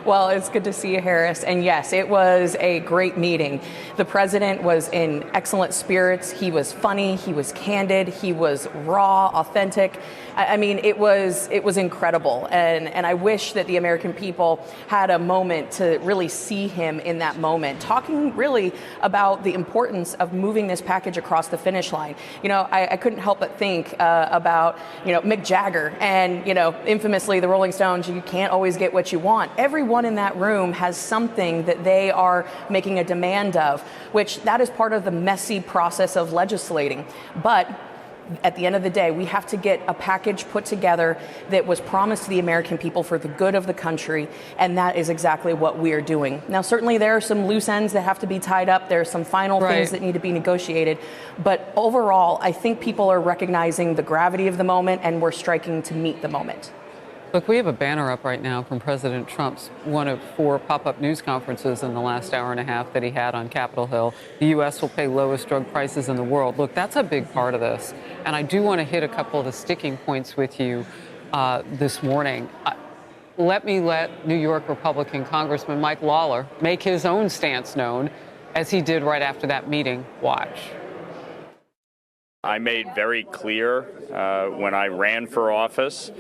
Well, it's good to see you, Harris. And yes, it was a great meeting. The president was in excellent spirits. He was funny. He was candid. He was raw, authentic. I mean, it was incredible. And I wish that the American people had a moment to really see him in that moment, talking really about the importance of moving this package across the finish line. You know, I couldn't help but think about, Mick Jagger and, infamously the Rolling Stones, you can't always get what you want. Everyone in that room has something that they are making a demand of, which that is part of the messy process of legislating. But at the end of the day, we have to get a package put together that was promised to the American people for the good of the country, and that is exactly what we are doing. Now, certainly there are some loose ends that have to be tied up. There are some final things that need to be negotiated. But overall, I think people are recognizing the gravity of the moment, and we're striking to meet the moment. Look, we have a banner up right now from President Trump's one of 4 pop-up news conferences in the last hour and a half that he had on Capitol Hill. The U.S. will pay lowest drug prices in the world. Look, that's a big part of this. And I do want to hit a couple of the sticking points with you this morning. Let New York Republican Congressman Mike Lawler make his own stance known, as he did right after that meeting. Watch. I made very clear when I ran for office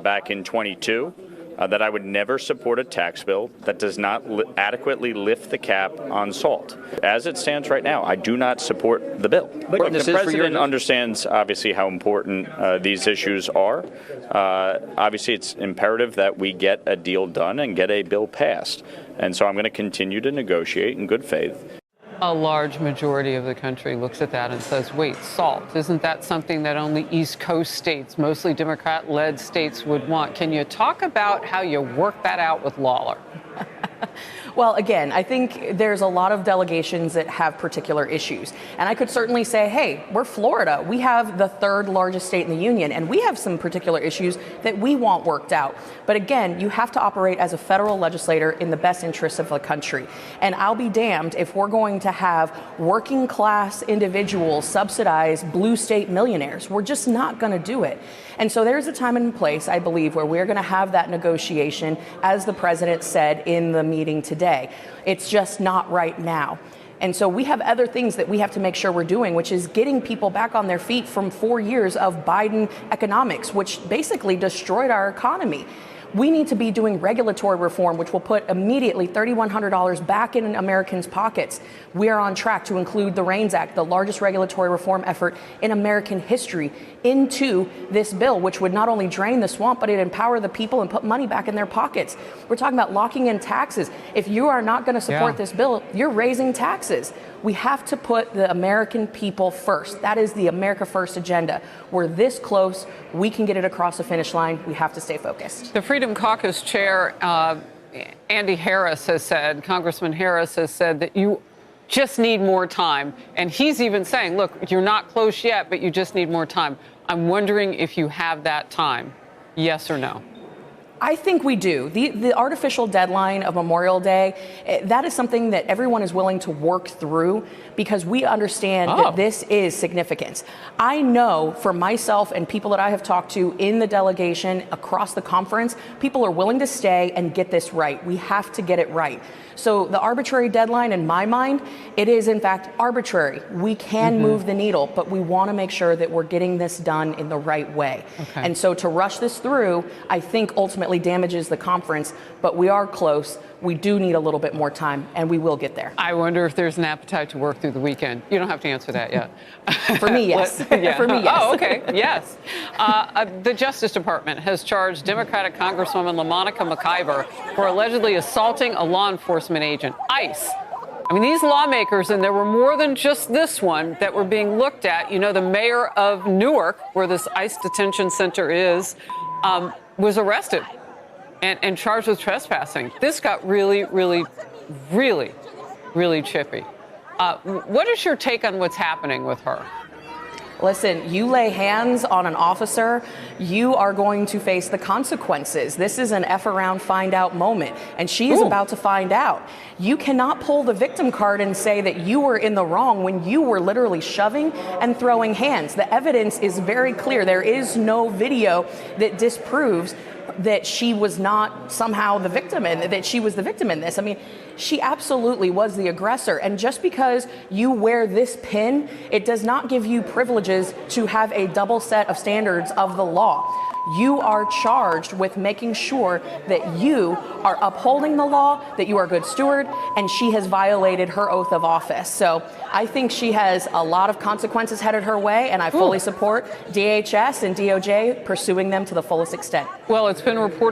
back in 22 that I would never support a tax bill that does not adequately lift the cap on salt. As it stands right now, I do not support the bill. But the president understands, obviously, how important these issues are. Obviously, it's imperative that we get a deal done and get a bill passed. And so I'm going to continue to negotiate in good faith. A large majority of the country looks at that and says, wait, salt, isn't that something that only East Coast states, mostly Democrat-led states, would want? Can you talk about how you work that out with Lawler? Well, again, I think there's a lot of delegations that have particular issues. And I could certainly say, hey, we're Florida. We have the 3rd largest state in the union, and we have some particular issues that we want worked out. But again, you have to operate as a federal legislator in the best interests of the country. And I'll be damned if we're going to have working class individuals subsidize blue state millionaires. We're just not going to do it. And so there's a time and place, I believe, where we're going to have that negotiation, as the president said in the meeting today. It's just not right now. And so we have other things that we have to make sure we're doing, which is getting people back on their feet from 4 years of Biden economics, which basically destroyed our economy. We need to be doing regulatory reform, which will put immediately $3,100 back in Americans' pockets. We are on track to include the REINS Act, the largest regulatory reform effort in American history, into this bill, which would not only drain the swamp, but it empower the people and put money back in their pockets. We're talking about locking in taxes. If you are not going to support this bill, you're raising taxes. We have to put the American people first. That is the America First agenda. We're this close. We can get it across the finish line. We have to stay focused. The Freedom Caucus chair, Andy Harris, has said, Congressman Harris has said that you just need more time. And he's even saying, look, you're not close yet, but you just need more time. I'm wondering if you have that time. Yes or no? I think we do. The artificial deadline of Memorial Day, that is something that everyone is willing to work through, because we understand that this is significant. I know for myself and people that I have talked to in the delegation across the conference, people are willing to stay and get this right. We have to get it right. So the arbitrary deadline, in my mind, it is in fact arbitrary. We can move the needle, but we want to make sure that we're getting this done in the right way. And so to rush this through, I think ultimately damages the conference, but we are close. We do need a little bit more time, and we will get there. I wonder if there's an appetite to work through the weekend. You don't have to answer that yet. For me, yes. For me, yes. Oh, okay. Yes. The Justice Department has charged Democratic Congresswoman LaMonica McIver for allegedly assaulting a law enforcement agent. ICE. I mean, these lawmakers, and there were more than just this one that were being looked at. You know, the mayor of Newark, where this ICE detention center is, was arrested and charged with trespassing. This got really, really, really, really chippy. What is your take on what's happening with her? Listen, you lay hands on an officer, you are going to face the consequences. This is an F around find out moment, and she is about to find out. You cannot pull the victim card and say that you were in the wrong when you were literally shoving and throwing hands. The evidence is very clear. There is no video that disproves that she was not somehow the victim and that she was the victim in this. I mean, she absolutely was the aggressor. And just because you wear this pin, it does not give you privileges to have a double set of standards of the law. You are charged with making sure that you are upholding the law, that you are a good steward, and she has violated her oath of office. So I think she has a lot of consequences headed her way, and I fully support DHS and DOJ pursuing them to the fullest extent. Well, it's been reported